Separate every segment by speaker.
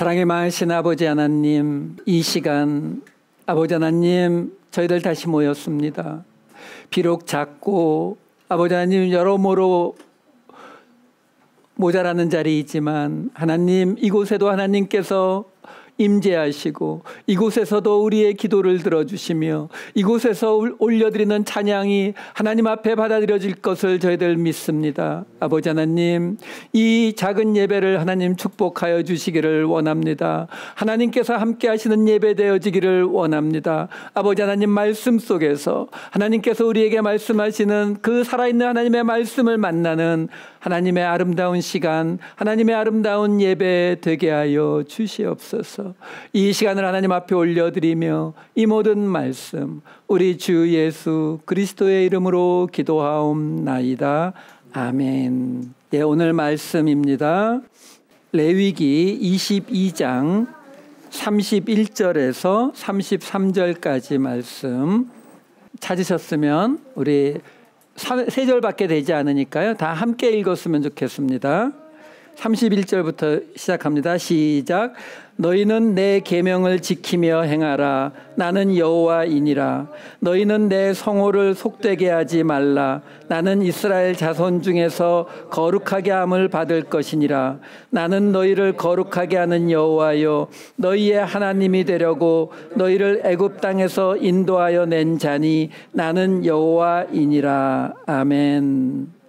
Speaker 1: 사랑이 많으신 아버지 하나님, 이 시간 아버지 하나님 저희들 다시 모였습니다. 비록 작고 아버지 하나님 여러모로 모자라는 자리이지만 하나님 이곳에도 하나님께서 임재하시고 이곳에서도 우리의 기도를 들어주시며 이곳에서 올려드리는 찬양이 하나님 앞에 받아들여질 것을 저희들 믿습니다. 아버지 하나님, 이 작은 예배를 하나님 축복하여 주시기를 원합니다. 하나님께서 함께 하시는 예배 되어지기를 원합니다. 아버지 하나님, 말씀 속에서 하나님께서 우리에게 말씀하시는 그 살아있는 하나님의 말씀을 만나는 하나님의 아름다운 시간, 하나님의 아름다운 예배 되게 하여 주시옵소서. 이 시간을 하나님 앞에 올려드리며 이 모든 말씀 우리 주 예수 그리스도의 이름으로 기도하옵나이다. 아멘. 예, 오늘 말씀입니다. 레위기 22장 31절에서 33절까지 말씀 찾으셨으면 우리 3절밖에 되지 않으니까요. 다 함께 읽었으면 좋겠습니다. 31절부터 시작합니다. 시작. 너희는 내 계명을 지키며 행하라. 나는 여호와이니라. 너희는 내 성호를 속되게 하지 말라. 나는 이스라엘 자손 중에서 거룩하게 함을 받을 것이니라. 나는 너희를 거룩하게 하는 여호와요 너희의 하나님이 되려고 너희를 애굽 땅에서 인도하여 낸 자니 나는 여호와이니라. 아멘.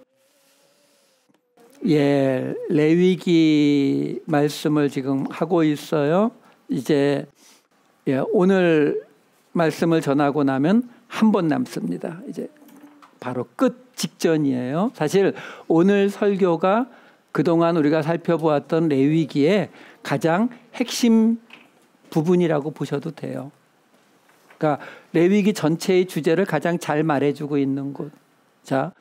Speaker 1: 예, 레위기 말씀을 지금 하고 있어요. 이제 오늘 말씀을 전하고 나면 한 번 남습니다. 이제 바로 끝 직전이에요. 사실 오늘 설교가 그동안 우리가 살펴보았던 레위기의 가장 핵심 부분이라고 보셔도 돼요. 그러니까 레위기 전체의 주제를 가장 잘 말해주고 있는 곳. 자,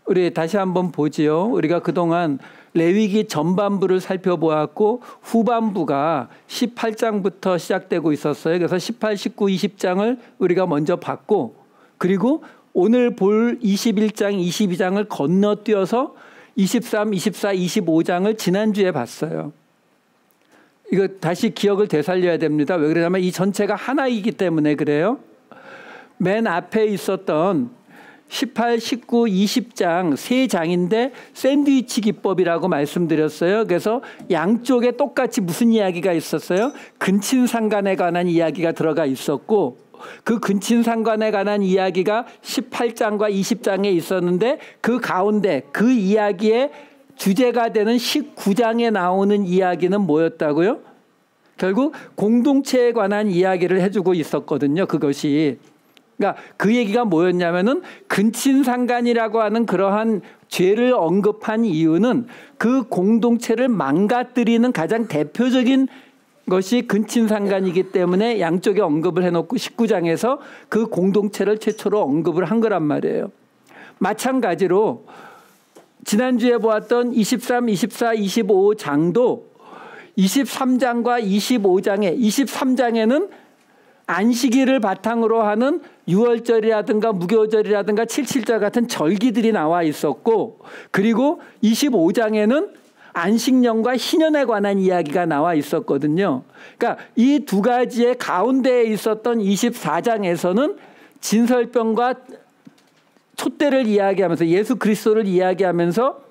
Speaker 1: 우리 다시 한번 보지요. 우리가 그동안 레위기 전반부를 살펴보았고 후반부가 18장부터 시작되고 있었어요. 그래서 18, 19, 20장을 우리가 먼저 봤고, 그리고 오늘 볼 21장, 22장을 건너뛰어서 23, 24, 25장을 지난주에 봤어요. 이거 다시 기억을 되살려야 됩니다. 왜 그러냐면 이 전체가 하나이기 때문에 그래요. 맨 앞에 있었던 18, 19, 20장 세 장인데 샌드위치 기법이라고 말씀드렸어요. 그래서 양쪽에 똑같이 무슨 이야기가 있었어요? 근친상간에 관한 이야기가 들어가 있었고, 그 근친상간에 관한 이야기가 18장과 20장에 있었는데 그 가운데 그 이야기의 주제가 되는 19장에 나오는 이야기는 뭐였다고요? 결국 공동체에 관한 이야기를 해주고 있었거든요. 그것이. 그러니까 그 얘기가 뭐였냐면은 근친상간이라고 하는 그러한 죄를 언급한 이유는 그 공동체를 망가뜨리는 가장 대표적인 것이 근친상간이기 때문에 양쪽에 언급을 해놓고 19장에서 그 공동체를 최초로 언급을 한 거란 말이에요. 마찬가지로 지난주에 보았던 23, 24, 25장도 23장과 25장에 23장에는 안식일을 바탕으로 하는 유월절이라든가 무교절이라든가 77절 같은 절기들이 나와 있었고, 그리고 25장에는 안식년과 희년에 관한 이야기가 나와 있었거든요. 그러니까 이 두 가지의 가운데에 있었던 24장에서는 진설병과 촛대를 이야기하면서 예수 그리스도를 이야기하면서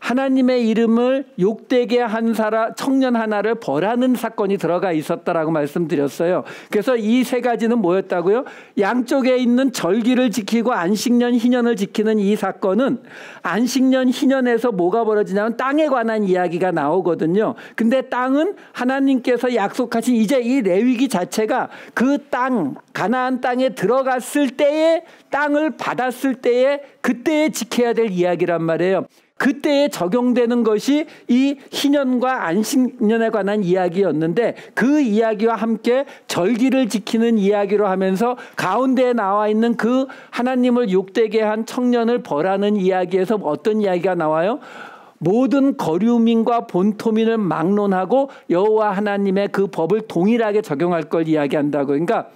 Speaker 1: 하나님의 이름을 욕되게 한 청년 하나를 벌하는 사건이 들어가 있었다라고 말씀드렸어요. 그래서 이 세 가지는 뭐였다고요? 양쪽에 있는 절기를 지키고 안식년, 희년을 지키는 이 사건은 안식년, 희년에서 뭐가 벌어지냐면 땅에 관한 이야기가 나오거든요. 근데 땅은 하나님께서 약속하신 이제 이 레위기 자체가 그 땅, 가나안 땅에 들어갔을 때에 땅을 받았을 때에 그때에 지켜야 될 이야기란 말이에요. 그때에 적용되는 것이 이 희년과 안식년에 관한 이야기였는데 그 이야기와 함께 절기를 지키는 이야기로 하면서 가운데에 나와 있는 그 하나님을 욕되게 한 청년을 벌하는 이야기에서 어떤 이야기가 나와요? 모든 거류민과 본토민을 막론하고 여호와 하나님의 그 법을 동일하게 적용할 걸 이야기한다고. 그러니까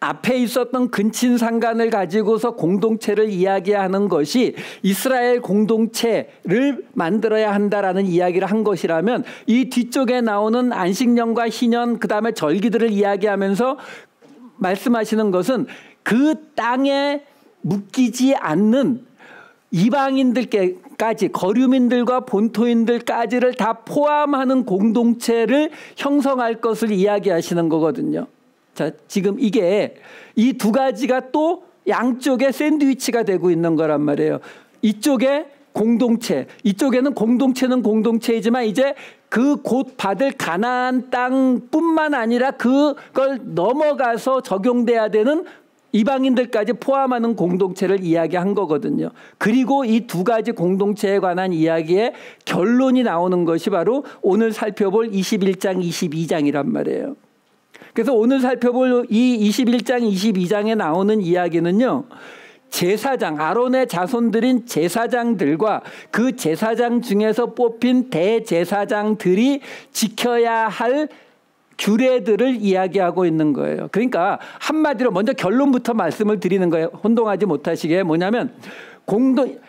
Speaker 1: 앞에 있었던 근친상간을 가지고서 공동체를 이야기하는 것이 이스라엘 공동체를 만들어야 한다라는 이야기를 한 것이라면 이 뒤쪽에 나오는 안식년과 희년 그다음에 절기들을 이야기하면서 말씀하시는 것은 그 땅에 묶이지 않는 이방인들까지 거류민들과 본토인들까지를 다 포함하는 공동체를 형성할 것을 이야기하시는 거거든요. 자, 지금 이게 이 두 가지가 또 양쪽에 샌드위치가 되고 있는 거란 말이에요. 이쪽에 공동체, 이쪽에는 공동체는 공동체이지만 이제 그 곧 받을 가나안 땅뿐만 아니라 그걸 넘어가서 적용돼야 되는 이방인들까지 포함하는 공동체를 이야기한 거거든요. 그리고 이 두 가지 공동체에 관한 이야기의 결론이 나오는 것이 바로 오늘 살펴볼 21장, 22장이란 말이에요. 그래서 오늘 살펴볼 이 21장, 22장에 나오는 이야기는요. 제사장, 아론의 자손들인 제사장들과 그 제사장 중에서 뽑힌 대제사장들이 지켜야 할 규례들을 이야기하고 있는 거예요. 그러니까 한마디로 먼저 결론부터 말씀을 드리는 거예요. 혼동하지 못하시게. 뭐냐면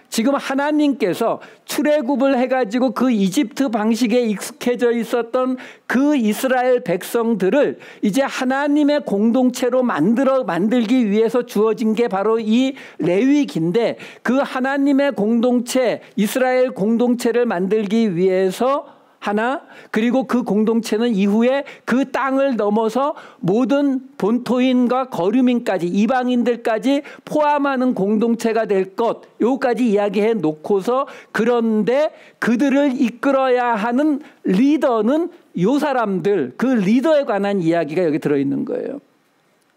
Speaker 1: 지금 하나님께서 출애굽을 해가지고 그 이집트 방식에 익숙해져 있었던 그 이스라엘 백성들을 이제 하나님의 공동체로 만들기 위해서 주어진 게 바로 이 레위기인데 그 하나님의 공동체, 이스라엘 공동체를 만들기 위해서 하나, 그리고 그 공동체는 이후에 그 땅을 넘어서 모든 본토인과 거류민까지 이방인들까지 포함하는 공동체가 될 것, 요까지 이야기해 놓고서 그런데 그들을 이끌어야 하는 리더는 요 사람들, 그 리더에 관한 이야기가 여기 들어있는 거예요.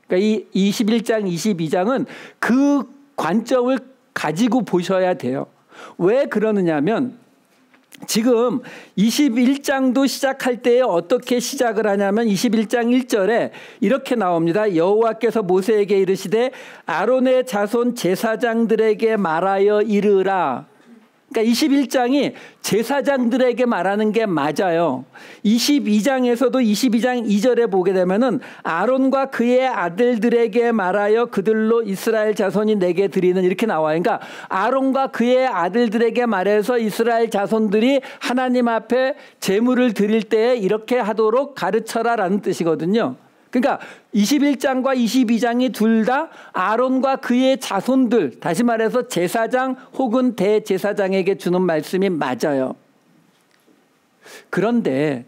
Speaker 1: 그러니까 이 21장, 22장은 그 관점을 가지고 보셔야 돼요. 왜 그러느냐면 지금 21장도 시작할 때 어떻게 시작을 하냐면 21장 1절에 이렇게 나옵니다. 여호와께서 모세에게 이르시되 아론의 자손 제사장들에게 말하여 이르라. 그러니까 21장이 제사장들에게 말하는 게 맞아요. 22장에서도 22장 2절에 보게 되면은 아론과 그의 아들들에게 말하여 그들로 이스라엘 자손이 내게 드리는 이렇게 나와요. 그러니까 아론과 그의 아들들에게 말해서 이스라엘 자손들이 하나님 앞에 제물을 드릴 때 이렇게 하도록 가르쳐라라는 뜻이거든요. 그러니까 21장과 22장이 둘 다 아론과 그의 자손들, 다시 말해서 제사장 혹은 대제사장에게 주는 말씀이 맞아요. 그런데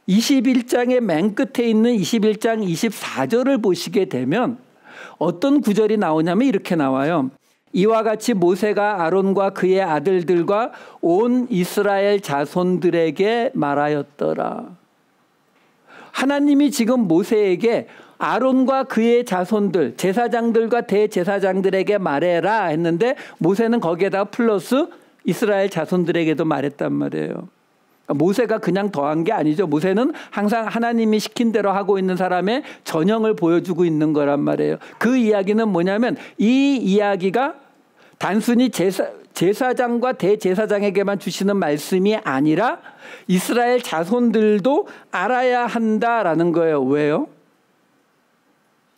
Speaker 1: 21장의 맨 끝에 있는 21장 24절을 보시게 되면 어떤 구절이 나오냐면 이렇게 나와요. 이와 같이 모세가 아론과 그의 아들들과 온 이스라엘 자손들에게 말하였더라. 하나님이 지금 모세에게 아론과 그의 자손들, 제사장들과 대제사장들에게 말해라 했는데 모세는 거기에다가 플러스 이스라엘 자손들에게도 말했단 말이에요. 모세가 그냥 더한 게 아니죠. 모세는 항상 하나님이 시킨 대로 하고 있는 사람의 전형을 보여주고 있는 거란 말이에요. 그 이야기는 뭐냐면 이 이야기가 단순히 제사장과 대제사장에게만 주시는 말씀이 아니라 이스라엘 자손들도 알아야 한다라는 거예요. 왜요?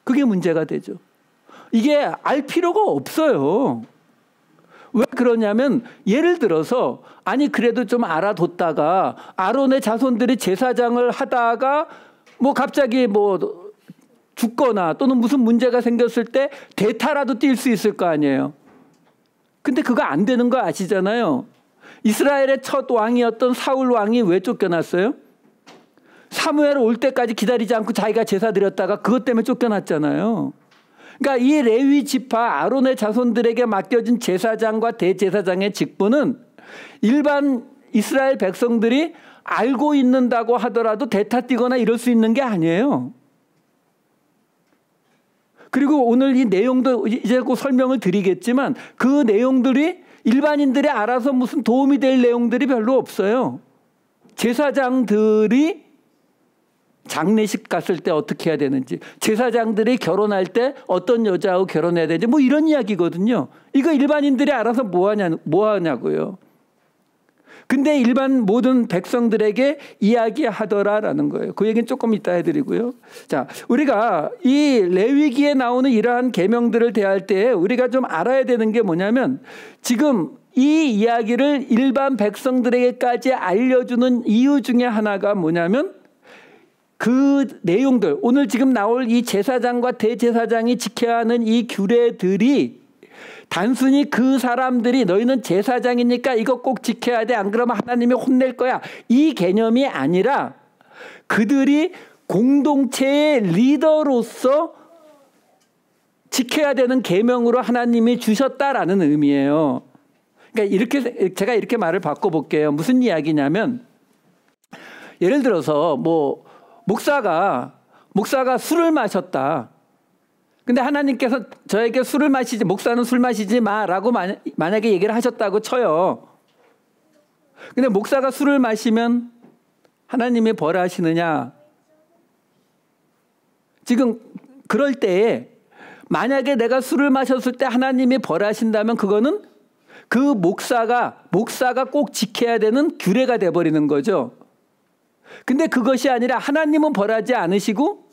Speaker 1: 그게 문제가 되죠. 이게 알 필요가 없어요. 왜 그러냐면 예를 들어서 아니 그래도 좀 알아뒀다가 아론의 자손들이 제사장을 하다가 뭐 갑자기 뭐 죽거나 또는 무슨 문제가 생겼을 때 대타라도 뛸 수 있을 거 아니에요. 근데 그거 안 되는 거 아시잖아요. 이스라엘의 첫 왕이었던 사울 왕이 왜 쫓겨났어요? 사무엘 올 때까지 기다리지 않고 자기가 제사 드렸다가 그것 때문에 쫓겨났잖아요. 그러니까 이 레위 지파 아론의 자손들에게 맡겨진 제사장과 대제사장의 직분은 일반 이스라엘 백성들이 알고 있는다고 하더라도 대타 뛰거나 이럴 수 있는 게 아니에요. 그리고 오늘 이 내용도 이제 곧 설명을 드리겠지만 그 내용들이 일반인들이 알아서 무슨 도움이 될 내용들이 별로 없어요. 제사장들이 장례식 갔을 때 어떻게 해야 되는지, 제사장들이 결혼할 때 어떤 여자하고 결혼해야 되는지 뭐 이런 이야기거든요. 이거 일반인들이 알아서 뭐 하냐고요. 근데 일반 모든 백성들에게 이야기하더라라는 거예요. 그 얘기는 조금 이따 해드리고요. 자, 우리가 이 레위기에 나오는 이러한 계명들을 대할 때 우리가 좀 알아야 되는 게 뭐냐면 지금 이 이야기를 일반 백성들에게까지 알려주는 이유 중에 하나가 뭐냐면 그 내용들, 오늘 지금 나올 이 제사장과 대제사장이 지켜야 하는 이 규례들이 단순히 그 사람들이 너희는 제사장이니까 이거 꼭 지켜야 돼, 안 그러면 하나님이 혼낼 거야, 이 개념이 아니라 그들이 공동체의 리더로서 지켜야 되는 계명으로 하나님이 주셨다라는 의미예요. 그러니까 제가 이렇게 말을 바꿔볼게요. 무슨 이야기냐면 예를 들어서 뭐 목사가 술을 마셨다. 근데 하나님께서 저에게 목사는 술 마시지 마라고 만약에 얘기를 하셨다고 쳐요. 근데 목사가 술을 마시면 하나님이 벌하시느냐? 지금 그럴 때에 만약에 내가 술을 마셨을 때 하나님이 벌하신다면 그거는 그 목사가 꼭 지켜야 되는 규례가 돼버리는 거죠. 근데 그것이 아니라 하나님은 벌하지 않으시고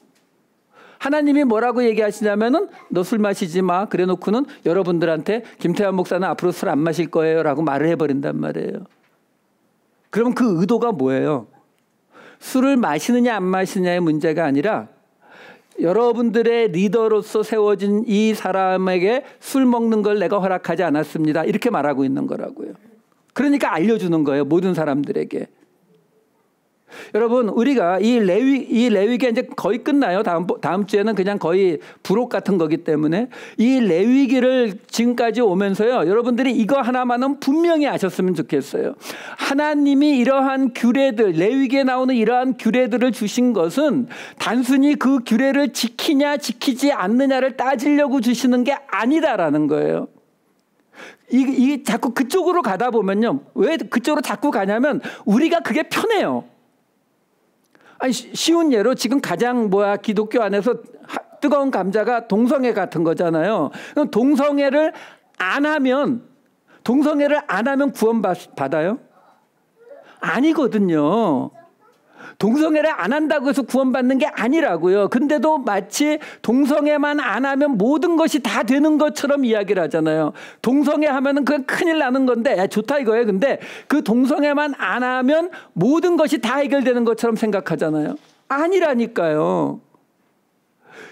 Speaker 1: 하나님이 뭐라고 얘기하시냐면은 너 술 마시지 마. 그래 놓고는 여러분들한테 김태환 목사는 앞으로 술 안 마실 거예요 라고 말을 해버린단 말이에요. 그럼 그 의도가 뭐예요? 술을 마시느냐 안 마시느냐의 문제가 아니라 여러분들의 리더로서 세워진 이 사람에게 술 먹는 걸 내가 허락하지 않았습니다. 이렇게 말하고 있는 거라고요. 그러니까 알려주는 거예요. 모든 사람들에게. 여러분, 우리가 이 레위기가 이제 거의 끝나요. 다음 주에는 그냥 거의 부록 같은 거기 때문에 이 레위기를 지금까지 오면서요, 여러분들이 이거 하나만은 분명히 아셨으면 좋겠어요. 하나님이 이러한 규례들, 레위기에 나오는 이러한 규례들을 주신 것은 단순히 그 규례를 지키냐 지키지 않느냐를 따지려고 주시는 게 아니다라는 거예요. 이 자꾸 그쪽으로 가다 보면요, 왜 그쪽으로 자꾸 가냐면 우리가 그게 편해요. 아니, 쉬운 예로 지금 가장 기독교 안에서 뜨거운 감자가 동성애 같은 거잖아요. 그럼 동성애를 안 하면 구원받아요? 아니거든요. 동성애를 안 한다고 해서 구원받는 게 아니라고요. 근데도 마치 동성애만 안 하면 모든 것이 다 되는 것처럼 이야기를 하잖아요. 동성애 하면은 그건 큰일 나는 건데, 야, 좋다 이거예요. 근데 그 동성애만 안 하면 모든 것이 다 해결되는 것처럼 생각하잖아요. 아니라니까요.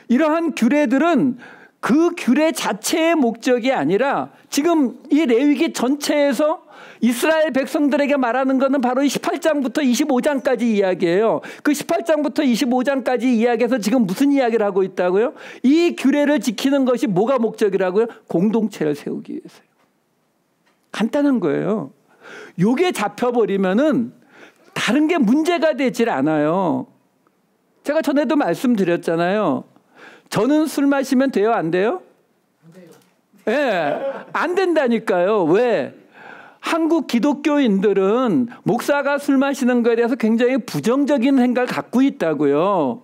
Speaker 1: 이러한 규례들은 그 규례 자체의 목적이 아니라 지금 이 레위기 전체에서 이스라엘 백성들에게 말하는 것은 바로 이 18장부터 25장까지 이야기예요. 그 18장부터 25장까지 이야기해서 지금 무슨 이야기를 하고 있다고요? 이 규례를 지키는 것이 뭐가 목적이라고요? 공동체를 세우기 위해서요. 간단한 거예요. 요게 잡혀버리면은 다른 게 문제가 되질 않아요. 제가 전에도 말씀드렸잖아요. 저는 술 마시면 돼요? 안 돼요? 예, 안 된다니까요. 왜? 한국 기독교인들은 목사가 술 마시는 거에 대해서 굉장히 부정적인 생각을 갖고 있다고요.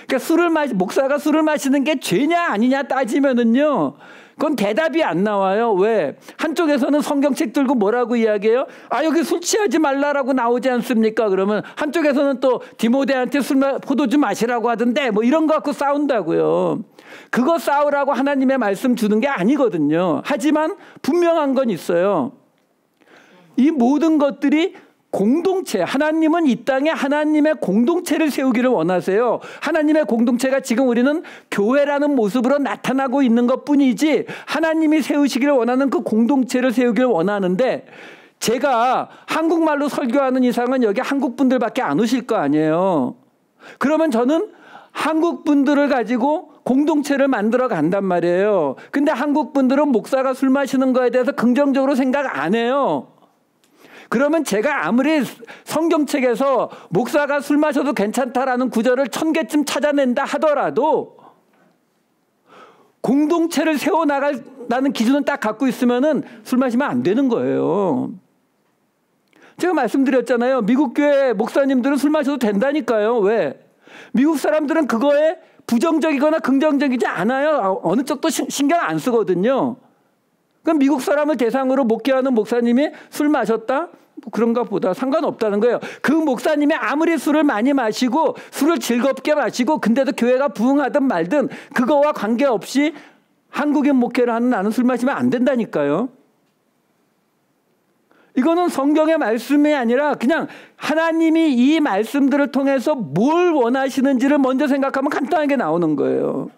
Speaker 1: 그러니까 목사가 술을 마시는 게 죄냐 아니냐 따지면은요, 그건 대답이 안 나와요. 왜? 한쪽에서는 성경책 들고 뭐라고 이야기해요? 아, 여기 술 취하지 말라라고 나오지 않습니까? 그러면 한쪽에서는 또 디모데한테 포도주 마시라고 하던데 뭐 이런 거 갖고 싸운다고요. 그거 싸우라고 하나님의 말씀 주는 게 아니거든요. 하지만 분명한 건 있어요. 이 모든 것들이 공동체, 하나님은 이 땅에 하나님의 공동체를 세우기를 원하세요. 하나님의 공동체가 지금 우리는 교회라는 모습으로 나타나고 있는 것뿐이지 하나님이 세우시기를 원하는 그 공동체를 세우기를 원하는데, 제가 한국말로 설교하는 이상은 여기 한국 분들밖에 안 오실 거 아니에요. 그러면 저는 한국 분들을 가지고 공동체를 만들어 간단 말이에요. 근데 한국 분들은 목사가 술 마시는 거에 대해서 긍정적으로 생각 안 해요. 그러면 제가 아무리 성경책에서 목사가 술 마셔도 괜찮다라는 구절을 1000개쯤 찾아낸다 하더라도 공동체를 세워나가는 기준은 딱 갖고 있으면은 술 마시면 안 되는 거예요. 제가 말씀드렸잖아요. 미국 교회 목사님들은 술 마셔도 된다니까요. 왜? 미국 사람들은 그거에 부정적이거나 긍정적이지 않아요. 어느 쪽도 신경 안 쓰거든요. 그럼 미국 사람을 대상으로 목회하는 목사님이 술 마셨다? 뭐 그런가 보다 상관없다는 거예요. 그 목사님이 아무리 술을 많이 마시고 술을 즐겁게 마시고 근데도 교회가 부흥하든 말든 그거와 관계없이 한국인 목회를 하는 나는 술 마시면 안 된다니까요. 이거는 성경의 말씀이 아니라 그냥 하나님이 이 말씀들을 통해서 뭘 원하시는지를 먼저 생각하면 간단하게 나오는 거예요.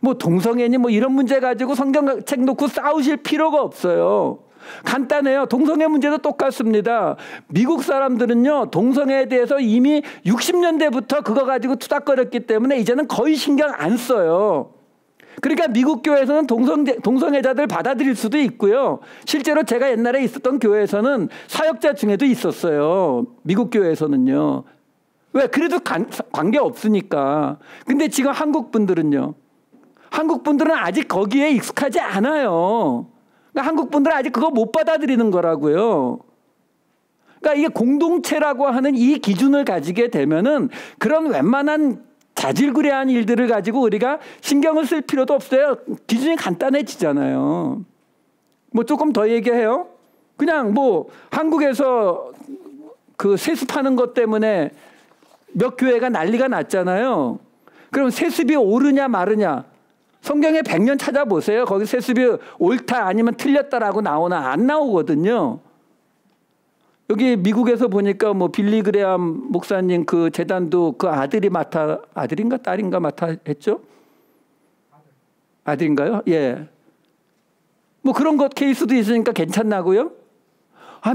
Speaker 1: 뭐 동성애니 뭐 이런 문제 가지고 성경책 놓고 싸우실 필요가 없어요. 간단해요. 동성애 문제도 똑같습니다. 미국 사람들은요, 동성애에 대해서 이미 60년대부터 그거 가지고 투닥거렸기 때문에 이제는 거의 신경 안 써요. 그러니까 미국 교회에서는 동성애자들 받아들일 수도 있고요. 실제로 제가 옛날에 있었던 교회에서는 사역자 중에도 있었어요. 미국 교회에서는요. 왜? 그래도 관계 없으니까. 근데 지금 한국 분들은요. 한국 분들은 아직 거기에 익숙하지 않아요. 그러니까 한국 분들은 아직 그거 못 받아들이는 거라고요. 그러니까 이게 공동체라고 하는 이 기준을 가지게 되면은 그런 웬만한 자질구레한 일들을 가지고 우리가 신경을 쓸 필요도 없어요. 기준이 간단해지잖아요. 뭐 조금 더 얘기해요. 그냥 뭐 한국에서 그 세습하는 것 때문에 몇 교회가 난리가 났잖아요. 그럼 세습이 옳으냐 마르냐. 성경에 100년 찾아보세요. 거기 세습이 옳다 아니면 틀렸다라고 나오나 안 나오거든요. 여기 미국에서 보니까 뭐 빌리 그레암 목사님 그 재단도 그 아들인가 딸인가 맡아 했죠? 아들인가요? 예. 뭐 그런 것 케이스도 있으니까 괜찮나고요?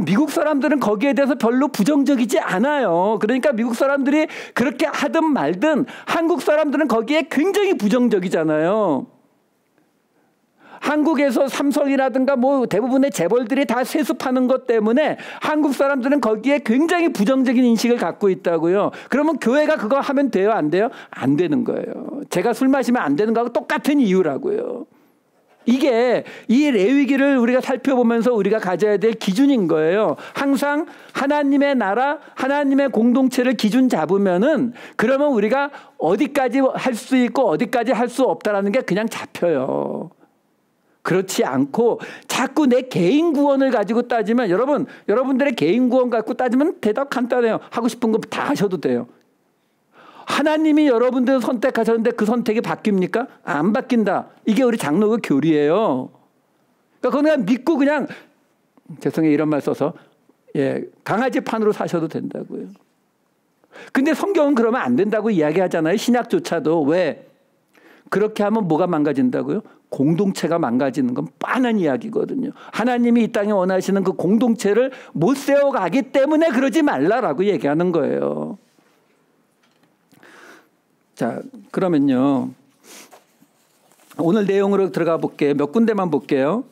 Speaker 1: 미국 사람들은 거기에 대해서 별로 부정적이지 않아요. 그러니까 미국 사람들이 그렇게 하든 말든 한국 사람들은 거기에 굉장히 부정적이잖아요. 한국에서 삼성이라든가 뭐 대부분의 재벌들이 다 세습하는 것 때문에 한국 사람들은 거기에 굉장히 부정적인 인식을 갖고 있다고요. 그러면 교회가 그거 하면 돼요? 안 돼요? 안 되는 거예요. 제가 술 마시면 안 되는 거하고 똑같은 이유라고요. 이게 이 레위기를 우리가 살펴보면서 우리가 가져야 될 기준인 거예요. 항상 하나님의 나라, 하나님의 공동체를 기준 잡으면은 그러면 우리가 어디까지 할 수 있고 어디까지 할 수 없다라는 게 그냥 잡혀요. 그렇지 않고 자꾸 내 개인 구원을 가지고 따지면 여러분들의 개인 구원 갖고 따지면 대답 간단해요. 하고 싶은 거 다 하셔도 돼요. 하나님이 여러분들 선택하셨는데 그 선택이 바뀝니까? 안 바뀐다. 이게 우리 장로교 교리예요. 그러니까 그냥 믿고 그냥 죄송해요 이런 말 써서 강아지 판으로 사셔도 된다고요. 근데 성경은 그러면 안 된다고 이야기하잖아요. 신약조차도. 왜? 그렇게 하면 뭐가 망가진다고요? 공동체가 망가지는 건 뻔한 이야기거든요. 하나님이 이 땅에 원하시는 그 공동체를 못 세워가기 때문에 그러지 말라라고 얘기하는 거예요. 자, 그러면요. 오늘 내용으로 들어가 볼게요. 몇 군데만 볼게요.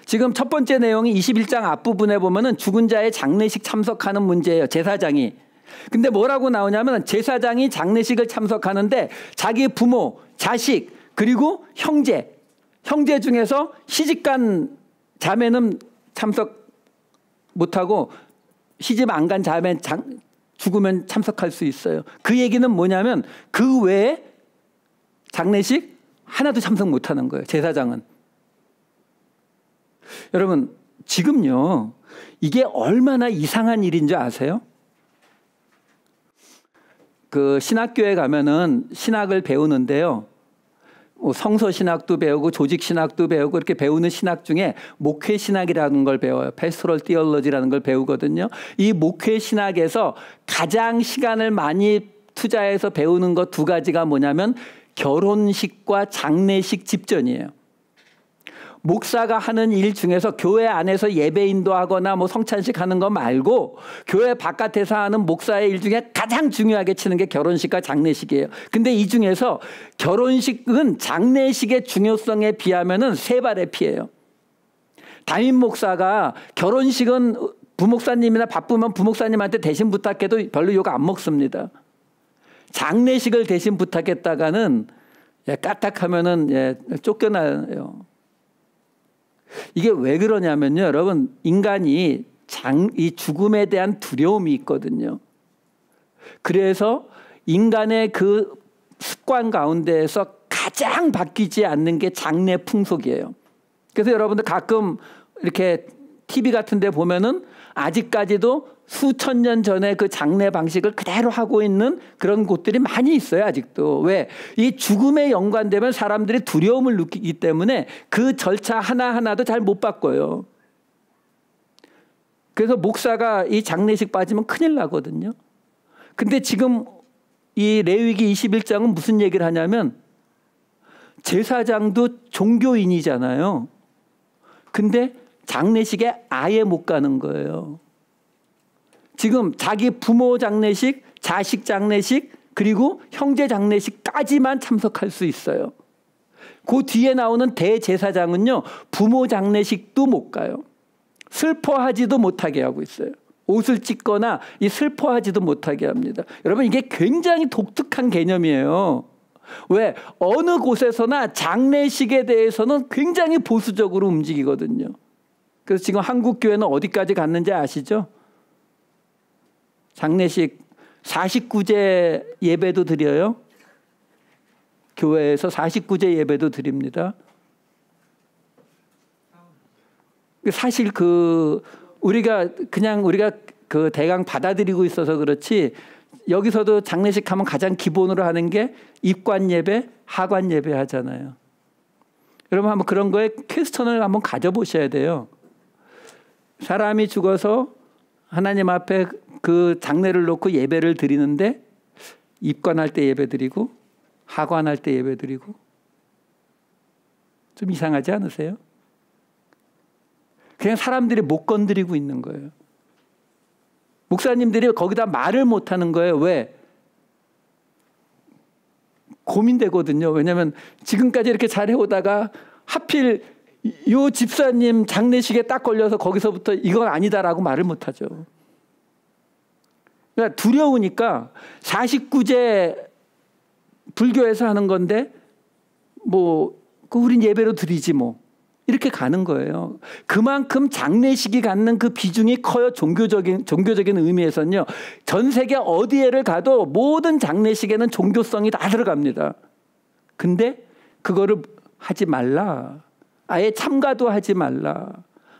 Speaker 1: 지금 첫 번째 내용이 21장 앞부분에 보면은 죽은 자의 장례식 참석하는 문제예요. 제사장이. 근데 뭐라고 나오냐면 제사장이 장례식을 참석하는데 자기 부모, 자식, 그리고 형제 중에서 시집간 자매는 참석 못하고 시집 안 간 자매 죽으면 참석할 수 있어요. 그 얘기는 뭐냐면 그 외에 장례식 하나도 참석 못하는 거예요. 제사장은. 여러분 지금요 이게 얼마나 이상한 일인 줄 아세요? 그 신학교에 가면은 신학을 배우는데요. 성서 신학도 배우고 조직 신학도 배우고 이렇게 배우는 신학 중에 목회 신학이라는 걸 배워요. 패스토럴 티올로지라는 걸 배우거든요. 이 목회 신학에서 가장 시간을 많이 투자해서 배우는 것 두 가지가 뭐냐면 결혼식과 장례식 집전이에요. 목사가 하는 일 중에서 교회 안에서 예배 인도하거나 뭐 성찬식 하는 거 말고 교회 바깥에서 하는 목사의 일 중에 가장 중요하게 치는 게 결혼식과 장례식이에요. 근데 이 중에서 결혼식은 장례식의 중요성에 비하면은 세 발의 피해요. 담임 목사가 결혼식은 부목사님이나 바쁘면 부목사님한테 대신 부탁해도 별로 욕 안 먹습니다. 장례식을 대신 부탁했다가는 까딱하면은 쫓겨나요. 이게 왜 그러냐면요. 여러분 인간이 이 죽음에 대한 두려움이 있거든요. 그래서 인간의 그 습관 가운데에서 가장 바뀌지 않는 게 장례 풍속이에요. 그래서 여러분들 가끔 이렇게 TV 같은 데 보면은 아직까지도 수천 년 전에 그 장례 방식을 그대로 하고 있는 그런 곳들이 많이 있어요. 아직도. 왜? 이 죽음에 연관되면 사람들이 두려움을 느끼기 때문에 그 절차 하나하나도 잘 못 바꿔요. 그래서 목사가 이 장례식 빠지면 큰일 나거든요. 근데 지금 이 레위기 21장은 무슨 얘기를 하냐면 제사장도 종교인이잖아요. 근데 장례식에 아예 못 가는 거예요. 지금 자기 부모 장례식, 자식 장례식, 그리고 형제 장례식까지만 참석할 수 있어요. 그 뒤에 나오는 대제사장은요, 부모 장례식도 못 가요. 슬퍼하지도 못하게 하고 있어요. 옷을 찢거나 이 슬퍼하지도 못하게 합니다. 여러분, 이게 굉장히 독특한 개념이에요. 왜? 어느 곳에서나 장례식에 대해서는 굉장히 보수적으로 움직이거든요. 그래서 지금 한국 교회는 어디까지 갔는지 아시죠? 장례식 49제 예배도 드려요. 교회에서 49제 예배도 드립니다. 사실 우리가 그 대강 받아들이고 있어서 그렇지, 여기서도 장례식 하면 가장 기본으로 하는 게 입관 예배, 하관 예배 하잖아요. 여러분 한번 그런 거에 퀘스천을 한번 가져보셔야 돼요. 사람이 죽어서 하나님 앞에 그 장례를 놓고 예배를 드리는데 입관할 때 예배 드리고 하관할 때 예배 드리고 좀 이상하지 않으세요? 그냥 사람들이 못 건드리고 있는 거예요. 목사님들이 거기다 말을 못 하는 거예요. 왜? 고민되거든요. 왜냐하면 지금까지 이렇게 잘 해오다가 하필 요 집사님 장례식에 딱 걸려서 거기서부터 이건 아니다라고 말을 못 하죠. 그러니까 두려우니까 49제 불교에서 하는 건데 우린 예배로 드리지 뭐. 이렇게 가는 거예요. 그만큼 장례식이 갖는 그 비중이 커요. 종교적인 의미에서는요. 전 세계 어디에를 가도 모든 장례식에는 종교성이 다 들어갑니다. 근데 그거를 하지 말라. 아예 참가도 하지 말라.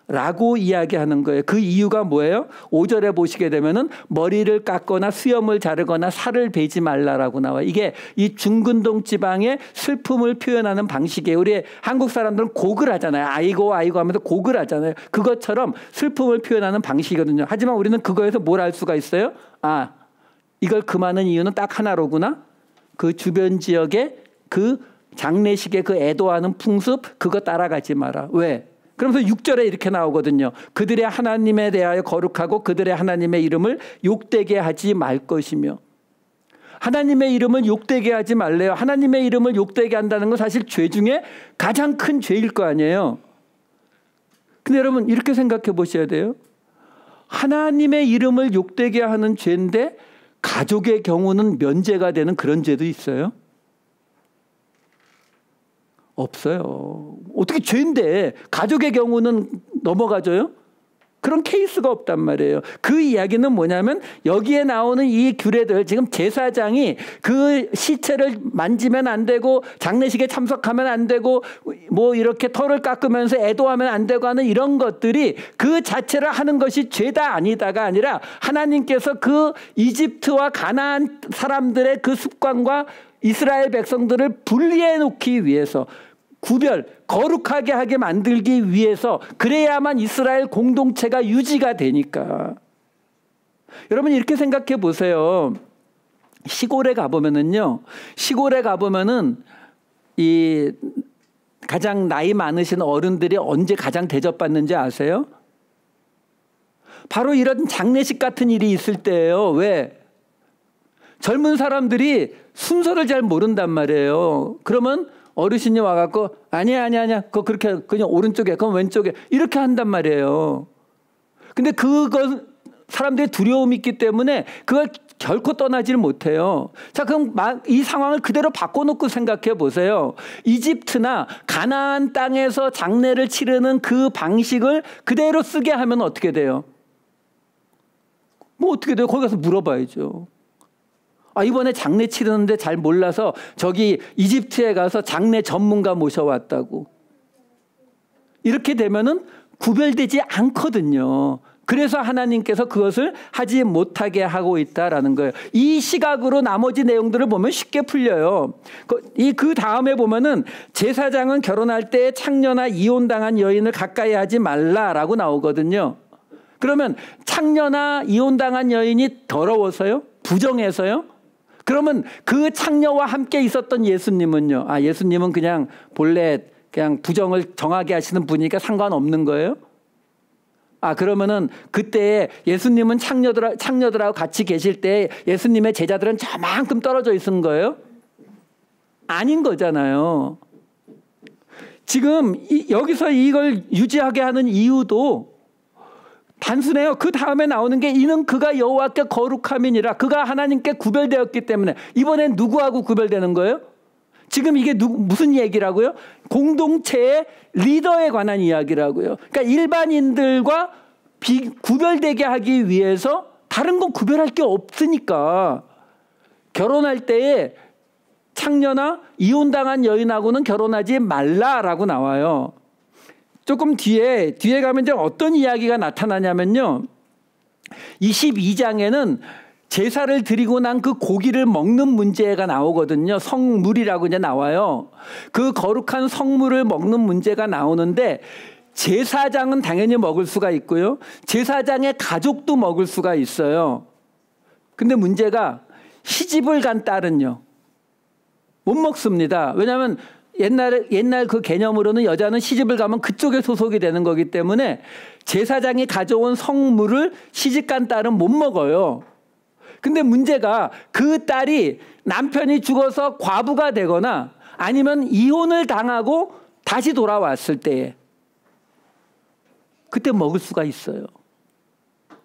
Speaker 1: 라고 이야기하는 거예요. 그 이유가 뭐예요? 5절에 보시게 되면은 머리를 깎거나 수염을 자르거나 살을 베지 말라라고 나와요. 이게 이 중근동 지방의 슬픔을 표현하는 방식이에요. 우리 한국 사람들은 곡을 하잖아요. 아이고 아이고 하면서 곡을 하잖아요. 그것처럼 슬픔을 표현하는 방식이거든요. 하지만 우리는 그거에서 뭘 알 수가 있어요? 아, 이걸 금하는 이유는 딱 하나로구나. 그 주변 지역의 그 장례식의 그 애도하는 풍습, 그거 따라가지 마라. 왜? 그러면서 6절에 이렇게 나오거든요. 그들의 하나님에 대하여 거룩하고 그들의 하나님의 이름을 욕되게 하지 말 것이며. 하나님의 이름을 욕되게 하지 말래요. 하나님의 이름을 욕되게 한다는 건 사실 죄 중에 가장 큰 죄일 거 아니에요. 근데 여러분 이렇게 생각해 보셔야 돼요. 하나님의 이름을 욕되게 하는 죄인데 가족의 경우는 면제가 되는 그런 죄도 있어요? 없어요. 어떻게 죄인데 가족의 경우는 넘어가져요? 그런 케이스가 없단 말이에요. 그 이야기는 뭐냐면 여기에 나오는 이 규례들, 지금 제사장이 그 시체를 만지면 안 되고 장례식에 참석하면 안 되고 뭐 이렇게 털을 깎으면서 애도하면 안 되고 하는 이런 것들이 그 자체를 하는 것이 죄다 아니다가 아니라 하나님께서 그 이집트와 가나안 사람들의 그 습관과 이스라엘 백성들을 분리해 놓기 위해서, 거룩하게 하게 만들기 위해서, 그래야만 이스라엘 공동체가 유지가 되니까. 여러분 이렇게 생각해 보세요. 시골에 가보면은요, 이 가장 나이 많으신 어른들이 언제 가장 대접받는지 아세요? 바로 이런 장례식 같은 일이 있을 때예요. 왜? 젊은 사람들이 순서를 잘 모른단 말이에요. 그러면 어르신이 와갖고 아니야 그거 그렇게 그냥 오른쪽에 그건 왼쪽에 이렇게 한단 말이에요. 근데 그거 사람들이 두려움이 있기 때문에 그걸 결코 떠나지를 못해요. 자, 그럼 이 상황을 그대로 바꿔놓고 생각해 보세요. 이집트나 가나안 땅에서 장례를 치르는 그 방식을 그대로 쓰게 하면 어떻게 돼요? 뭐 어떻게 돼요? 거기 가서 물어봐야죠. 아, 이번에 장례 치르는데 잘 몰라서 저기 이집트에 가서 장례 전문가 모셔왔다고. 이렇게 되면은 구별되지 않거든요. 그래서 하나님께서 그것을 하지 못하게 하고 있다라는 거예요. 이 시각으로 나머지 내용들을 보면 쉽게 풀려요. 그 다음에 보면은 제사장은 결혼할 때 창녀나 이혼당한 여인을 가까이 하지 말라라고 나오거든요. 그러면 창녀나 이혼당한 여인이 더러워서요? 부정해서요? 그러면 그 창녀와 함께 있었던 예수님은요? 예수님은 그냥 본래 그냥 부정을 정하게 하시는 분이니까 상관없는 거예요? 그러면은 그때 예수님은 창녀들하고 같이 계실 때 예수님의 제자들은 저만큼 떨어져 있은 거예요? 아닌 거잖아요. 지금 여기서 이걸 유지하게 하는 이유도 단순해요. 그 다음에 나오는 게 이는 그가 여호와께 거룩함이니라. 그가 하나님께 구별되었기 때문에. 이번엔 누구하고 구별되는 거예요? 지금 이게 무슨 얘기라고요? 공동체의 리더에 관한 이야기라고요. 그러니까 일반인들과 구별되게 하기 위해서 다른 건 구별할 게 없으니까 결혼할 때에 창녀나 이혼당한 여인하고는 결혼하지 말라라고 나와요. 조금 뒤에 가면 이제 어떤 이야기가 나타나냐면요. 22장에는 제사를 드리고 난 그 고기를 먹는 문제가 나오거든요. 성물이라고 이제 나와요. 그 거룩한 성물을 먹는 문제가 나오는데 제사장은 당연히 먹을 수가 있고요. 제사장의 가족도 먹을 수가 있어요. 근데 문제가 시집을 간 딸은요. 못 먹습니다. 왜냐하면 옛날 그 개념으로는 여자는 시집을 가면 그쪽에 소속이 되는 거기 때문에 제사장이 가져온 성물을 시집간 딸은 못 먹어요. 근데 문제가 그 딸이 남편이 죽어서 과부가 되거나 아니면 이혼을 당하고 다시 돌아왔을 때에 그때 먹을 수가 있어요.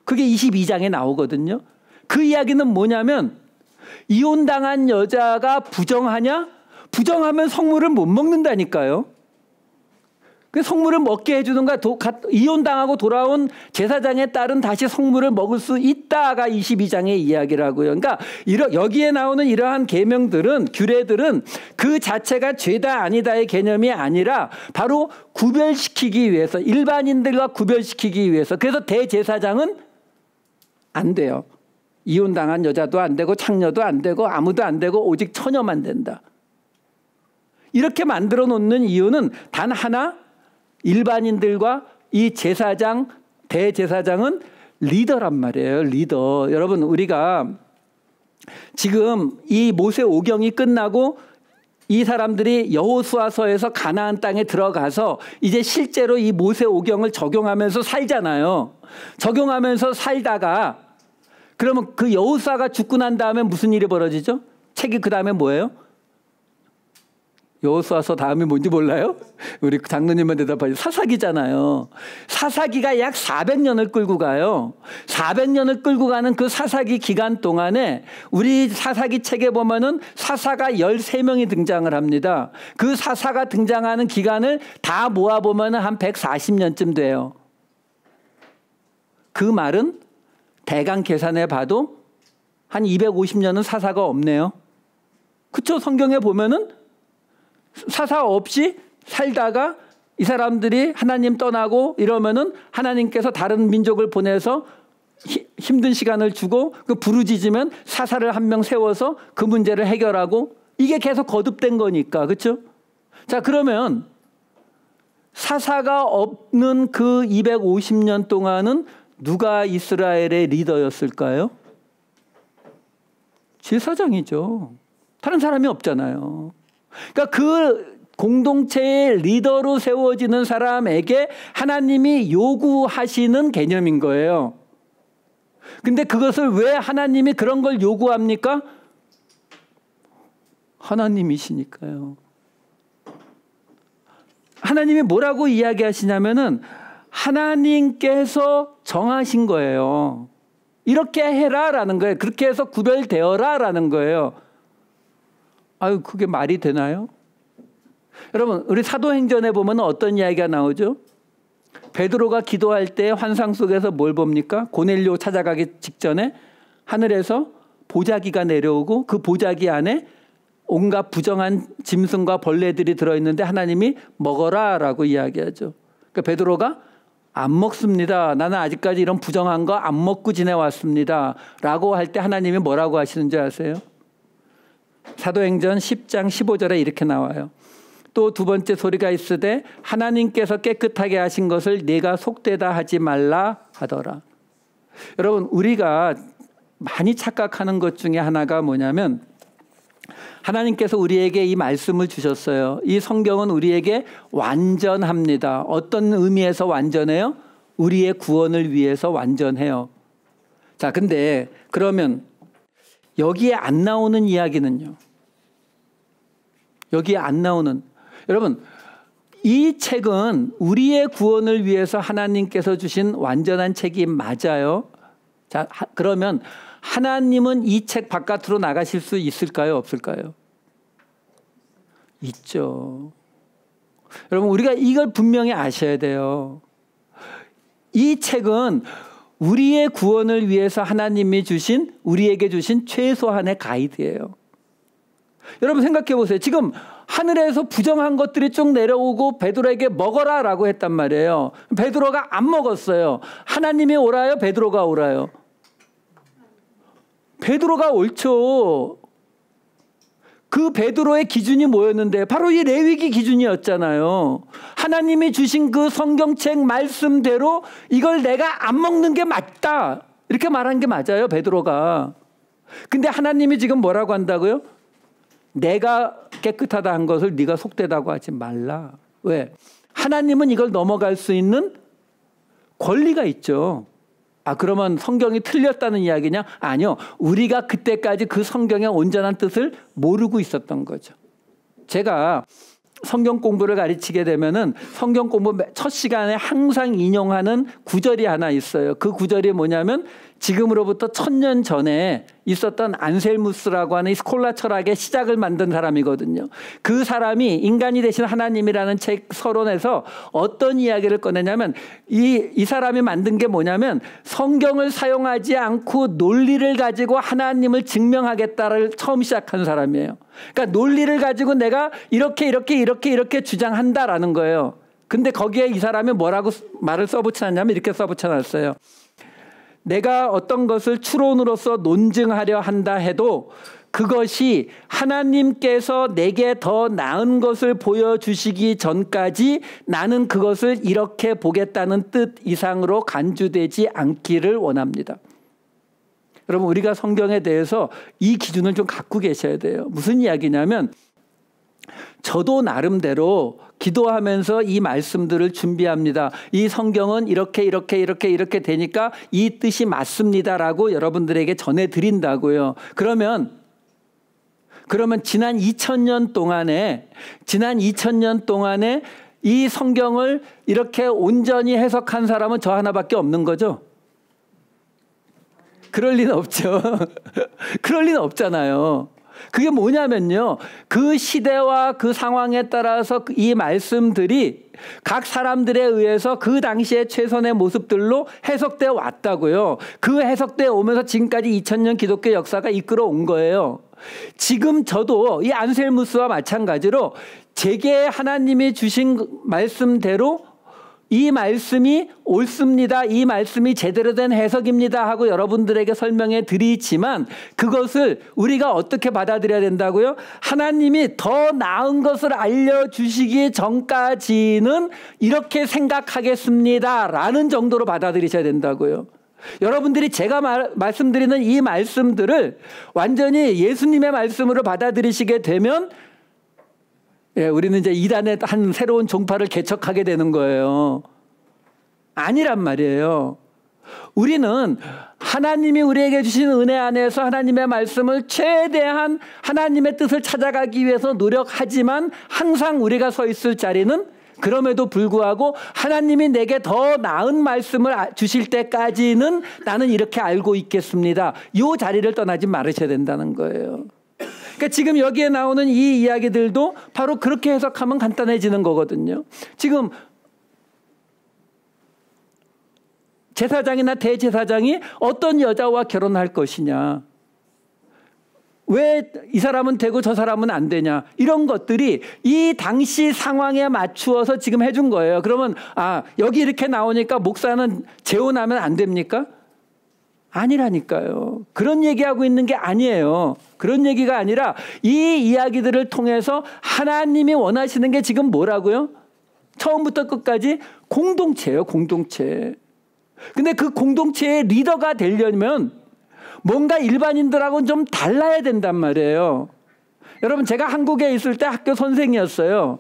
Speaker 1: 그게 22장에 나오거든요. 그 이야기는 뭐냐면 이혼당한 여자가 부정하냐? 부정하면 성물을 못 먹는다니까요. 그 성물을 먹게 해주는가? 이혼당하고 돌아온 제사장의 딸은 다시 성물을 먹을 수 있다가 22장의 이야기라고요. 그러니까 여기에 나오는 이러한 계명들은 규례들은 그 자체가 죄다 아니다의 개념이 아니라 바로 구별시키기 위해서 일반인들과 구별시키기 위해서. 그래서 대제사장은 안 돼요. 이혼당한 여자도 안 되고 창녀도 안 되고 아무도 안 되고 오직 처녀만 된다. 이렇게 만들어 놓는 이유는 단 하나, 일반인들과 이 제사장, 대제사장은 리더란 말이에요. 리더. 여러분 우리가 지금 이 모세 오경이 끝나고 이 사람들이 여호수아서에서 가나안 땅에 들어가서 이제 실제로 이 모세 오경을 적용하면서 살잖아요. 적용하면서 살다가 그러면 그 여호수아가 죽고 난 다음에 무슨 일이 벌어지죠? 책이 그 다음에 뭐예요? 여호수아서 다음이 뭔지 몰라요? 우리 장로님만 대답하죠. 사사기잖아요. 사사기가 약 400년을 끌고 가요. 400년을 끌고 가는 그 사사기 기간 동안에 우리 사사기 책에 보면은 사사가 13명이 등장을 합니다. 그 사사가 등장하는 기간을 다 모아보면은 한 140년쯤 돼요. 그 말은 대강 계산해 봐도 한 250년은 사사가 없네요. 그쵸? 성경에 보면은 사사 없이 살다가 이 사람들이 하나님 떠나고 이러면은 하나님께서 다른 민족을 보내서 힘든 시간을 주고 그 부르짖으면 사사를 한 명 세워서 그 문제를 해결하고 이게 계속 거듭된 거니까. 그렇죠? 자, 그러면 사사가 없는 그 250년 동안은 누가 이스라엘의 리더였을까요? 제사장이죠. 다른 사람이 없잖아요. 그러니까 그 공동체의 리더로 세워지는 사람에게 하나님이 요구하시는 개념인 거예요. 근데 그것을 왜 하나님이 그런 걸 요구합니까? 하나님이시니까요. 하나님이 뭐라고 이야기하시냐면은 하나님께서 정하신 거예요. 이렇게 해라라는 거예요. 그렇게 해서 구별되어라라는 거예요. 아유, 그게 말이 되나요? 여러분, 우리 사도행전에 보면 어떤 이야기가 나오죠? 베드로가 기도할 때 환상 속에서 뭘 봅니까? 고넬료 찾아가기 직전에 하늘에서 보자기가 내려오고 그 보자기 안에 온갖 부정한 짐승과 벌레들이 들어있는데 하나님이 먹어라 라고 이야기하죠. 그러니까 베드로가 안 먹습니다. 나는 아직까지 이런 부정한 거 안 먹고 지내왔습니다. 라고 할 때 하나님이 뭐라고 하시는지 아세요? 사도행전 10장 15절에 이렇게 나와요. 또 두 번째 소리가 있으되 하나님께서 깨끗하게 하신 것을 네가 속되다 하지 말라 하더라. 여러분, 우리가 많이 착각하는 것 중에 하나가 뭐냐면, 하나님께서 우리에게 이 말씀을 주셨어요. 이 성경은 우리에게 완전합니다. 어떤 의미에서 완전해요? 우리의 구원을 위해서 완전해요. 자, 근데 그러면 여기에 안 나오는 이야기는요? 여기에 안 나오는, 여러분, 이 책은 우리의 구원을 위해서 하나님께서 주신 완전한 책이 맞아요. 자, 그러면 하나님은 이 책 바깥으로 나가실 수 있을까요? 없을까요? 있죠. 여러분, 우리가 이걸 분명히 아셔야 돼요. 이 책은 우리의 구원을 위해서 하나님이 주신, 우리에게 주신 최소한의 가이드예요. 여러분 생각해 보세요. 지금 하늘에서 부정한 것들이 쭉 내려오고 베드로에게 먹어라 라고 했단 말이에요. 베드로가 안 먹었어요. 하나님이 옳아요? 베드로가 옳아요? 베드로가 옳죠. 그 베드로의 기준이 뭐였는데 바로 이 레위기 기준이었잖아요. 하나님이 주신 그 성경책 말씀대로 이걸 내가 안 먹는 게 맞다, 이렇게 말한 게 맞아요, 베드로가. 근데 하나님이 지금 뭐라고 한다고요? 내가 깨끗하다 한 것을 네가 속되다고 하지 말라. 왜? 하나님은 이걸 넘어갈 수 있는 권리가 있죠. 아, 그러면 성경이 틀렸다는 이야기냐? 아니요. 우리가 그때까지 그 성경의 온전한 뜻을 모르고 있었던 거죠. 제가 성경 공부를 가르치게 되면은 성경 공부 첫 시간에 항상 인용하는 구절이 하나 있어요. 그 구절이 뭐냐면 지금으로부터 1000년 전에 있었던 안셀무스라고 하는 스콜라 철학의 시작을 만든 사람이거든요. 그 사람이 인간이 되신 하나님이라는 책 서론에서 어떤 이야기를 꺼내냐면 이 사람이 만든 게 뭐냐면 성경을 사용하지 않고 논리를 가지고 하나님을 증명하겠다를 처음 시작한 사람이에요. 그러니까 논리를 가지고 내가 이렇게 주장한다라는 거예요. 근데 거기에 이 사람이 뭐라고 말을 써붙여놨냐면 이렇게 써붙여놨어요. 내가 어떤 것을 추론으로서 논증하려 한다 해도 그것이 하나님께서 내게 더 나은 것을 보여주시기 전까지 나는 그것을 이렇게 보겠다는 뜻 이상으로 간주되지 않기를 원합니다. 여러분, 우리가 성경에 대해서 이 기준을 좀 갖고 계셔야 돼요. 무슨 이야기냐면 저도 나름대로 기도하면서 이 말씀들을 준비합니다. 이 성경은 이렇게 되니까 이 뜻이 맞습니다라고 여러분들에게 전해드린다고요. 그러면 지난 2000년 동안에 이 성경을 이렇게 온전히 해석한 사람은 저 하나밖에 없는 거죠? 그럴 리는 없죠. 그럴 리는 없잖아요. 그게 뭐냐면요, 그 시대와 그 상황에 따라서 이 말씀들이 각 사람들에 의해서 그 당시의 최선의 모습들로 해석되어 왔다고요. 그 해석되어 오면서 지금까지 2000년 기독교 역사가 이끌어 온 거예요. 지금 저도 이 안셀무스와 마찬가지로 제게 하나님이 주신 말씀대로 이 말씀이 옳습니다, 이 말씀이 제대로 된 해석입니다 하고 여러분들에게 설명해 드리지만 그것을 우리가 어떻게 받아들여야 된다고요? 하나님이 더 나은 것을 알려주시기 전까지는 이렇게 생각하겠습니다 라는 정도로 받아들이셔야 된다고요. 여러분들이 제가 말씀드리는 이 말씀들을 완전히 예수님의 말씀으로 받아들이시게 되면 우리는 이제 이단의 한 새로운 종파를 개척하게 되는 거예요. 아니란 말이에요. 우리는 하나님이 우리에게 주신 은혜 안에서 하나님의 말씀을 최대한 하나님의 뜻을 찾아가기 위해서 노력하지만 항상 우리가 서 있을 자리는 그럼에도 불구하고 하나님이 내게 더 나은 말씀을 주실 때까지는 나는 이렇게 알고 있겠습니다. 이 자리를 떠나지 말으셔야 된다는 거예요. 그러니까 지금 여기에 나오는 이 이야기들도 바로 그렇게 해석하면 간단해지는 거거든요. 지금 제사장이나 대제사장이 어떤 여자와 결혼할 것이냐, 왜 이 사람은 되고 저 사람은 안 되냐, 이런 것들이 이 당시 상황에 맞추어서 지금 해준 거예요. 그러면 여기 이렇게 나오니까 목사는 재혼하면 안 됩니까? 아니라니까요. 그런 얘기하고 있는 게 아니에요. 그런 얘기가 아니라 이 이야기들을 통해서 하나님이 원하시는 게 지금 뭐라고요? 처음부터 끝까지 공동체예요. 공동체. 근데 그 공동체의 리더가 되려면 뭔가 일반인들하고는 좀 달라야 된단 말이에요. 여러분, 제가 한국에 있을 때 학교 선생이었어요.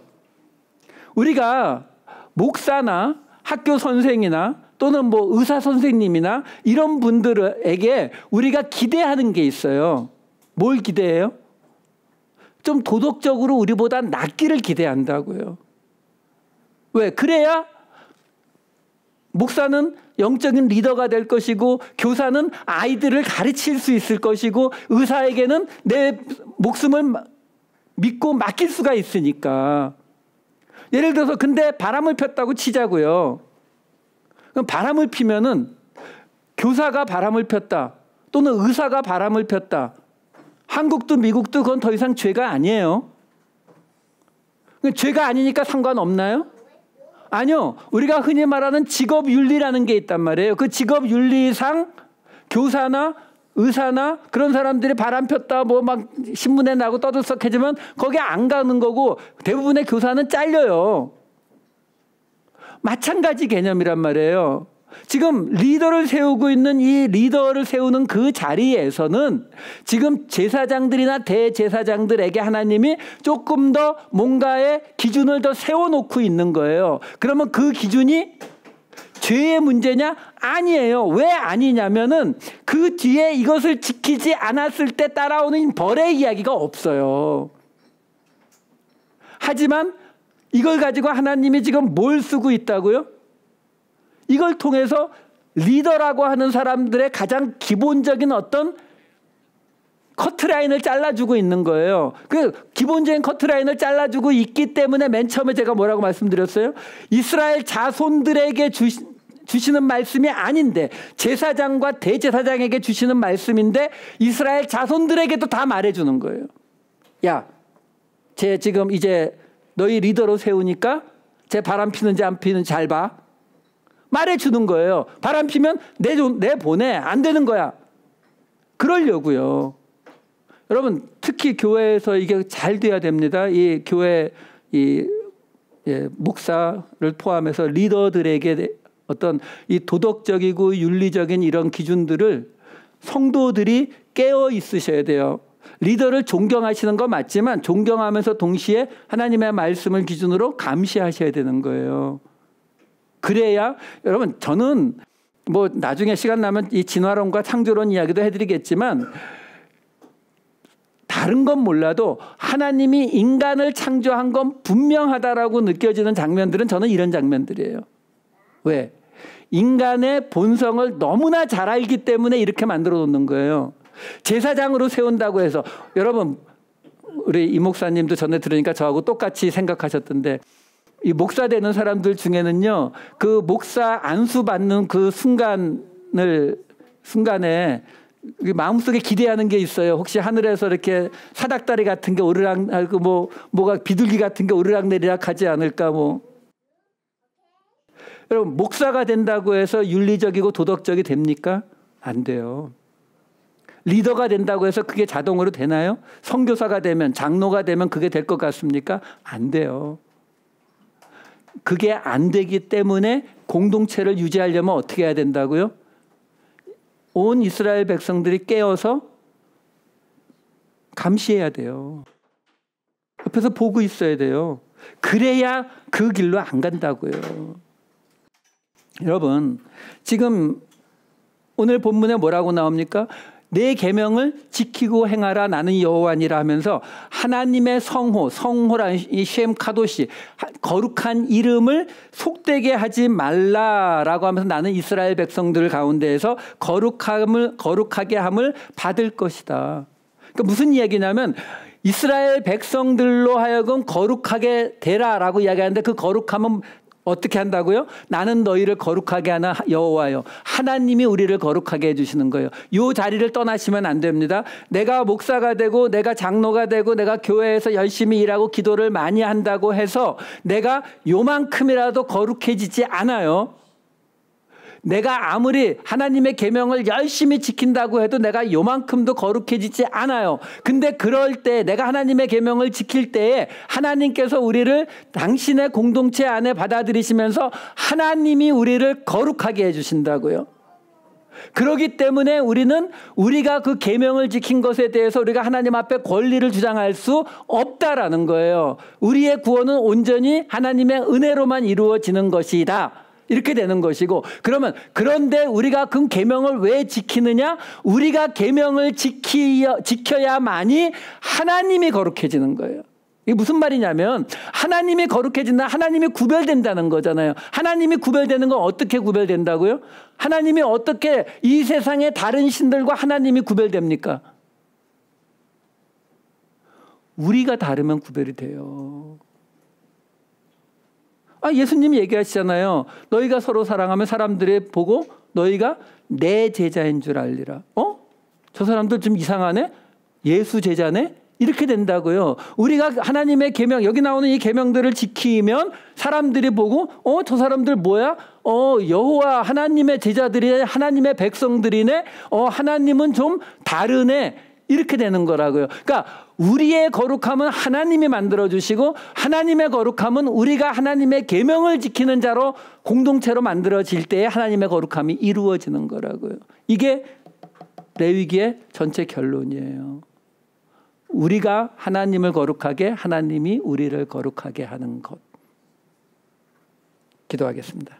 Speaker 1: 우리가 목사나 학교 선생이나 또는 뭐 의사 선생님이나 이런 분들에게 우리가 기대하는 게 있어요. 뭘 기대해요? 좀 도덕적으로 우리보다 낫기를 기대한다고요. 왜? 그래야 목사는 영적인 리더가 될 것이고, 교사는 아이들을 가르칠 수 있을 것이고, 의사에게는 내 목숨을 믿고 맡길 수가 있으니까. 예를 들어서 근데 바람을 폈다고 치자고요. 그럼 바람을 피면은 교사가 바람을 폈다, 또는 의사가 바람을 폈다, 한국도 미국도 그건 더 이상 죄가 아니에요. 죄가 아니니까 상관없나요? 아니요. 우리가 흔히 말하는 직업윤리라는 게 있단 말이에요. 그 직업윤리상 교사나 의사나 그런 사람들이 바람 폈다 뭐 막 신문에 나고 떠들썩해지면 거기 안 가는 거고, 대부분의 교사는 잘려요. 마찬가지 개념이란 말이에요. 지금 리더를 세우고 있는 이 리더를 세우는 그 자리에서는 지금 제사장들이나 대제사장들에게 하나님이 조금 더 뭔가의 기준을 더 세워놓고 있는 거예요. 그러면 그 기준이 죄의 문제냐? 아니에요. 왜 아니냐면은 그 뒤에 이것을 지키지 않았을 때 따라오는 벌의 이야기가 없어요. 하지만 이걸 가지고 하나님이 지금 뭘 쓰고 있다고요? 이걸 통해서 리더라고 하는 사람들의 가장 기본적인 어떤 커트라인을 잘라주고 있는 거예요. 그 기본적인 커트라인을 잘라주고 있기 때문에 맨 처음에 제가 뭐라고 말씀드렸어요? 이스라엘 자손들에게 주시는 말씀이 아닌데, 제사장과 대제사장에게 주시는 말씀인데 이스라엘 자손들에게도 다 말해주는 거예요. 야, 쟤 지금 이제 너희 리더로 세우니까 쟤 바람 피는지 안 피는지 잘 봐. 말해주는 거예요. 바람 피면 내보내. 안 되는 거야. 그러려고요. 여러분, 특히 교회에서 이게 잘 돼야 됩니다. 이 교회 목사를 포함해서 리더들에게 어떤 이 도덕적이고 윤리적인 이런 기준들을 성도들이 깨어 있으셔야 돼요. 리더를 존경하시는 거 맞지만 존경하면서 동시에 하나님의 말씀을 기준으로 감시하셔야 되는 거예요. 그래야, 여러분, 저는 뭐 나중에 시간 나면 이 진화론과 창조론 이야기도 해드리겠지만, 다른 건 몰라도 하나님이 인간을 창조한 건 분명하다라고 느껴지는 장면들은 저는 이런 장면들이에요. 왜? 인간의 본성을 너무나 잘 알기 때문에 이렇게 만들어 놓는 거예요. 제사장으로 세운다고 해서, 여러분, 우리 이 목사님도 전에 들으니까 저하고 똑같이 생각하셨던데, 이 목사 되는 사람들 중에는요, 그 목사 안수 받는 그 순간에 마음속에 기대하는 게 있어요. 혹시 하늘에서 이렇게 사닥다리 같은 게 오르락, 뭐가 비둘기 같은 게 오르락내리락 하지 않을까 뭐. 여러분, 목사가 된다고 해서 윤리적이고 도덕적이 됩니까? 안 돼요. 리더가 된다고 해서 그게 자동으로 되나요? 선교사가 되면, 장로가 되면 그게 될 것 같습니까? 안 돼요. 그게 안 되기 때문에 공동체를 유지하려면 어떻게 해야 된다고요? 온 이스라엘 백성들이 깨어서 감시해야 돼요. 옆에서 보고 있어야 돼요. 그래야 그 길로 안 간다고요. 여러분, 지금 오늘 본문에 뭐라고 나옵니까? 내 계명을 지키고 행하라, 나는 여호와니라 하면서 하나님의 성호란 이 셴 카도시, 거룩한 이름을 속되게 하지 말라라고 하면서 나는 이스라엘 백성들 가운데에서 거룩하게 함을 받을 것이다. 그러니까 무슨 이야기냐면, 이스라엘 백성들로 하여금 거룩하게 되라라고 이야기하는데, 그 거룩함은 어떻게 한다고요? 나는 너희를 거룩하게 하는 여호와요. 하나님이 우리를 거룩하게 해주시는 거예요. 이 자리를 떠나시면 안 됩니다. 내가 목사가 되고 내가 장로가 되고 내가 교회에서 열심히 일하고 기도를 많이 한다고 해서 내가 요만큼이라도 거룩해지지 않아요. 내가 아무리 하나님의 계명을 열심히 지킨다고 해도 내가 요만큼도 거룩해지지 않아요. 근데 그럴 때 내가 하나님의 계명을 지킬 때에 하나님께서 우리를 당신의 공동체 안에 받아들이시면서 하나님이 우리를 거룩하게 해주신다고요. 그렇기 때문에 우리는 우리가 그 계명을 지킨 것에 대해서 우리가 하나님 앞에 권리를 주장할 수 없다라는 거예요. 우리의 구원은 온전히 하나님의 은혜로만 이루어지는 것이다. 이렇게 되는 것이고, 그러면 그런데 우리가 그 계명을 왜 지키느냐? 우리가 계명을 지켜야만이 하나님이 거룩해지는 거예요. 이게 무슨 말이냐면 하나님이 거룩해진다, 하나님이 구별된다는 거잖아요. 하나님이 구별되는 건 어떻게 구별된다고요? 하나님이 어떻게 이 세상의 다른 신들과 하나님이 구별됩니까? 우리가 다르면 구별이 돼요. 예수님이 얘기하시잖아요. 너희가 서로 사랑하면 사람들이 보고 너희가 내 제자인 줄 알리라. 저 사람들 좀 이상하네? 예수 제자네? 이렇게 된다고요. 우리가 하나님의 계명, 여기 나오는 이 계명들을 지키면 사람들이 보고 저 사람들 뭐야? 여호와 하나님의 제자들이 하나님의 백성들이네. 하나님은 좀 다르네. 이렇게 되는 거라고요. 그러니까 우리의 거룩함은 하나님이 만들어주시고 하나님의 거룩함은 우리가 하나님의 계명을 지키는 자로 공동체로 만들어질 때에 하나님의 거룩함이 이루어지는 거라고요. 이게 레위기의 전체 결론이에요. 우리가 하나님을 거룩하게, 하나님이 우리를 거룩하게 하는 것. 기도하겠습니다.